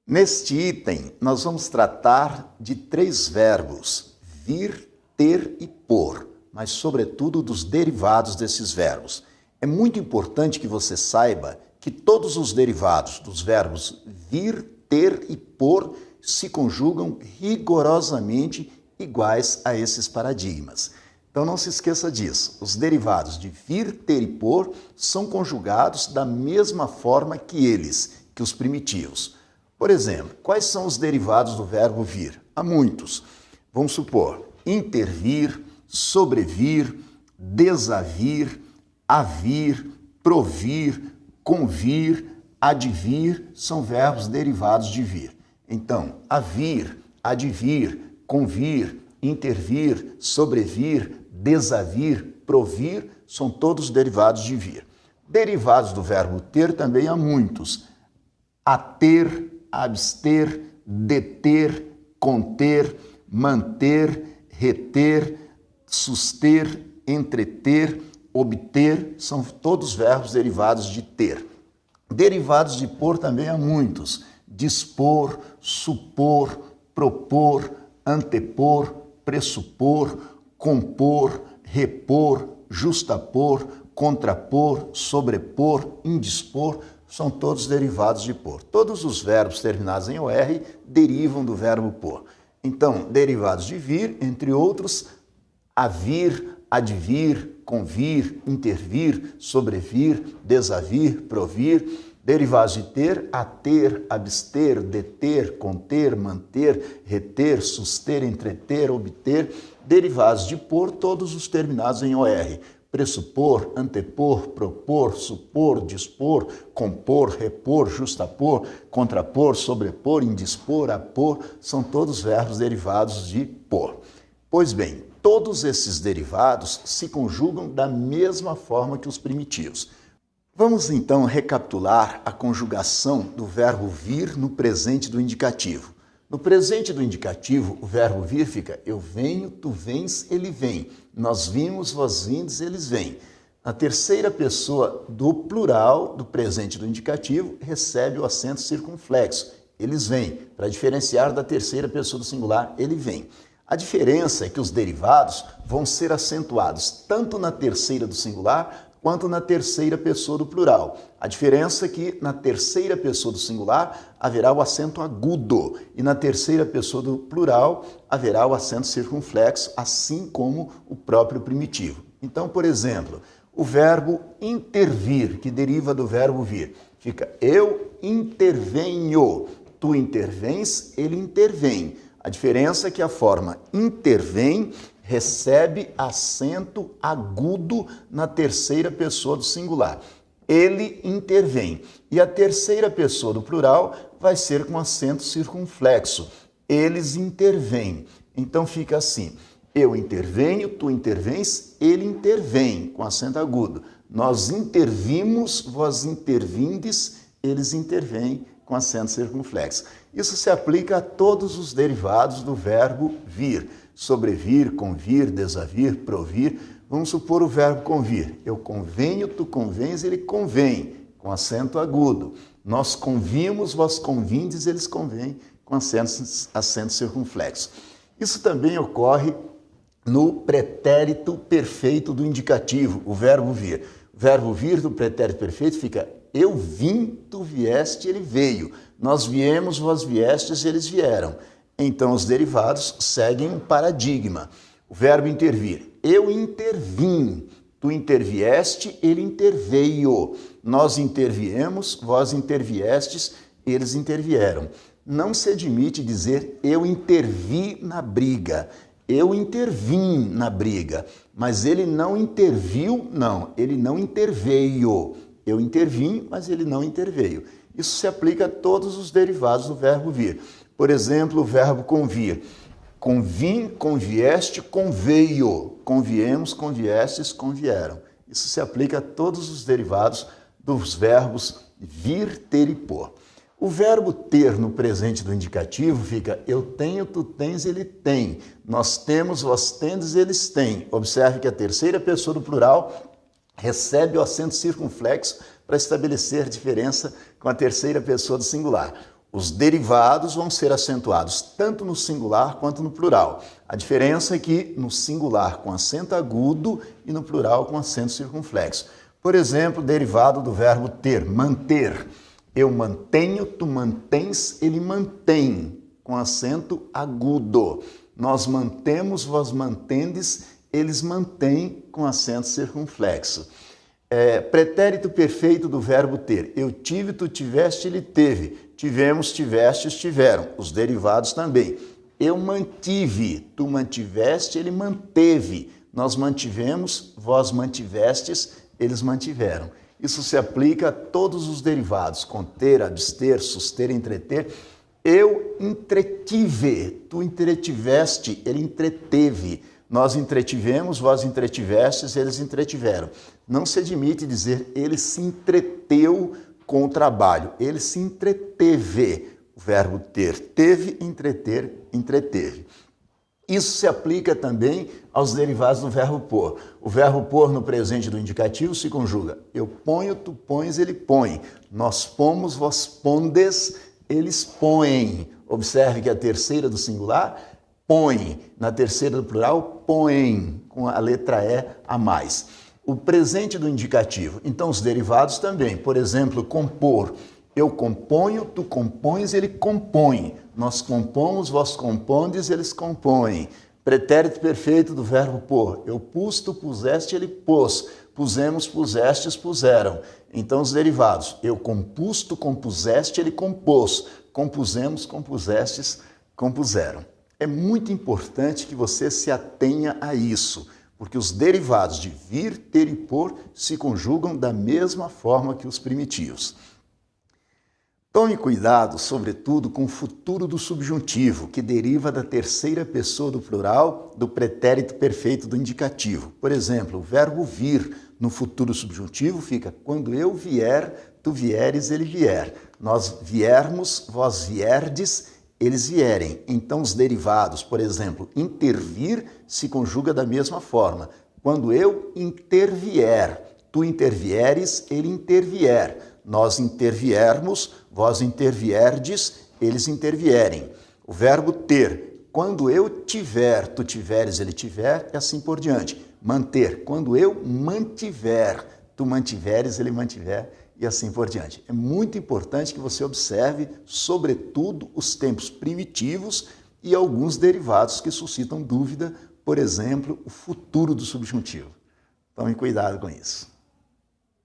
Neste item, nós vamos tratar de 3 verbos, vir, ter e pôr, mas sobretudo dos derivados desses verbos. É muito importante que você saiba que todos os derivados dos verbos vir, ter e pôr se conjugam rigorosamente iguais a esses paradigmas. Então não se esqueça disso, os derivados de vir, ter e pôr são conjugados da mesma forma que os primitivos. Por exemplo, quais são os derivados do verbo vir? Há muitos. Vamos supor, intervir, sobrevir, desavir, avir, provir, convir, advir, são verbos derivados de vir. Então, avir, advir, convir, intervir, sobrevir, desavir, provir, são todos derivados de vir. Derivados do verbo ter também há muitos. Ater, abster, deter, conter, manter, reter, suster, entreter, obter, são todos verbos derivados de ter. Derivados de pôr também há muitos. Dispor, supor, propor, antepor, pressupor, compor, repor, justapor, contrapor, sobrepor, indispor, são todos derivados de pôr. Todos os verbos terminados em OR derivam do verbo pôr. Então, derivados de vir, entre outros, avir, advir, convir, intervir, sobrevir, desavir, provir. Derivados de ter, ater, abster, deter, conter, manter, reter, suster, entreter, obter. Derivados de pôr, todos os terminados em OR. Pressupor, antepor, propor, supor, dispor, compor, repor, justapor, contrapor, sobrepor, indispor, apor, são todos verbos derivados de pôr. Pois bem, todos esses derivados se conjugam da mesma forma que os primitivos. Vamos então recapitular a conjugação do verbo vir no presente do indicativo. No presente do indicativo, o verbo vir fica eu venho, tu vens, ele vem. Nós vimos, vós vindes, eles vêm. A terceira pessoa do plural do presente do indicativo recebe o acento circunflexo. Eles vêm, para diferenciar da terceira pessoa do singular, ele vem. A diferença é que os derivados vão ser acentuados tanto na terceira do singular quanto na terceira pessoa do plural. A diferença é que na terceira pessoa do singular haverá o acento agudo e na terceira pessoa do plural haverá o acento circunflexo, assim como o próprio primitivo. Então, por exemplo, o verbo intervir, que deriva do verbo vir, fica eu intervenho, tu intervens, ele intervém. A diferença é que a forma intervém recebe acento agudo na terceira pessoa do singular. Ele intervém. E a terceira pessoa do plural vai ser com acento circunflexo. Eles intervêm. Então fica assim, eu intervenho, tu intervens, ele intervém, com acento agudo. Nós intervimos, vós intervindes, eles intervêm, com acento circunflexo. Isso se aplica a todos os derivados do verbo vir. Sobrevir, convir, desavir, provir. Vamos supor o verbo convir. Eu convenho, tu convens, ele convém, com acento agudo. Nós convimos, vós convindes, eles convêm, com acento circunflexo. Isso também ocorre no pretérito perfeito do indicativo, o verbo vir. O verbo vir do pretérito perfeito fica eu vim, tu vieste, ele veio. Nós viemos, vós viestes, eles vieram. Então, os derivados seguem um paradigma. O verbo intervir. Eu intervim, tu intervieste, ele interveio. Nós interviemos, vós interviestes, eles intervieram. Não se admite dizer eu intervi na briga. Eu intervim na briga. Mas ele não interviu, não. Ele não interveio. Eu intervim, mas ele não interveio. Isso se aplica a todos os derivados do verbo vir. Por exemplo, o verbo convir. Convim, convieste, conveio. Conviemos, conviestes, convieram. Isso se aplica a todos os derivados dos verbos vir, ter e pôr. O verbo ter no presente do indicativo fica eu tenho, tu tens, ele tem. Nós temos, vós tendes, eles têm. Observe que a terceira pessoa do plural recebe o acento circunflexo para estabelecer diferença com a terceira pessoa do singular. Os derivados vão ser acentuados tanto no singular quanto no plural. A diferença é que no singular com acento agudo e no plural com acento circunflexo. Por exemplo, derivado do verbo ter, manter. Eu mantenho, tu mantens, ele mantém, com acento agudo. Nós mantemos, vós mantendes, eles mantêm, com acento circunflexo. Pretérito perfeito do verbo ter. Eu tive, tu tiveste, ele teve. Tivemos, tivestes, tiveram. Os derivados também. Eu mantive, tu mantiveste, ele manteve. Nós mantivemos, vós mantivestes, eles mantiveram. Isso se aplica a todos os derivados, conter, abster, suster, entreter. Eu entretive, tu entretiveste, ele entreteve. Nós entretivemos, vós entretivestes, eles entretiveram. Não se admite dizer ele se entreteu com o trabalho, ele se entreteve. O verbo ter, teve, entreter, entreteve. Isso se aplica também aos derivados do verbo pôr. O verbo pôr no presente do indicativo se conjuga. Eu ponho, tu pões, ele põe. Nós pomos, vós pondes, eles põem. Observe que a terceira do singular põe. Na terceira do plural, põem, com a letra E a mais. O presente do indicativo. Então, os derivados também. Por exemplo, compor. Eu componho, tu compões, ele compõe. Nós compomos, vós compondes, eles compõem. Pretérito perfeito do verbo pôr. Eu pus, tu puseste, ele pôs. Pusemos, pusestes, puseram. Então, os derivados. Eu compus, tu compuseste, ele compôs. Compusemos, compusestes, compuseram. É muito importante que você se atenha a isso, porque os derivados de vir, ter e pôr se conjugam da mesma forma que os primitivos. Tome cuidado, sobretudo, com o futuro do subjuntivo, que deriva da terceira pessoa do plural do pretérito perfeito do indicativo. Por exemplo, o verbo vir no futuro subjuntivo fica quando eu vier, tu vieres, ele vier. Nós viermos, vós vierdes, eles vierem. Então, os derivados, por exemplo, intervir se conjuga da mesma forma. Quando eu intervier, tu intervieres, ele intervier. Nós interviermos, vós intervierdes, eles intervierem. O verbo ter, quando eu tiver, tu tiveres, ele tiver, e assim por diante. Manter, quando eu mantiver, tu mantiveres, ele mantiver, e assim por diante. É muito importante que você observe, sobretudo, os tempos primitivos e alguns derivados que suscitam dúvida, por exemplo, o futuro do subjuntivo. Tome cuidado com isso.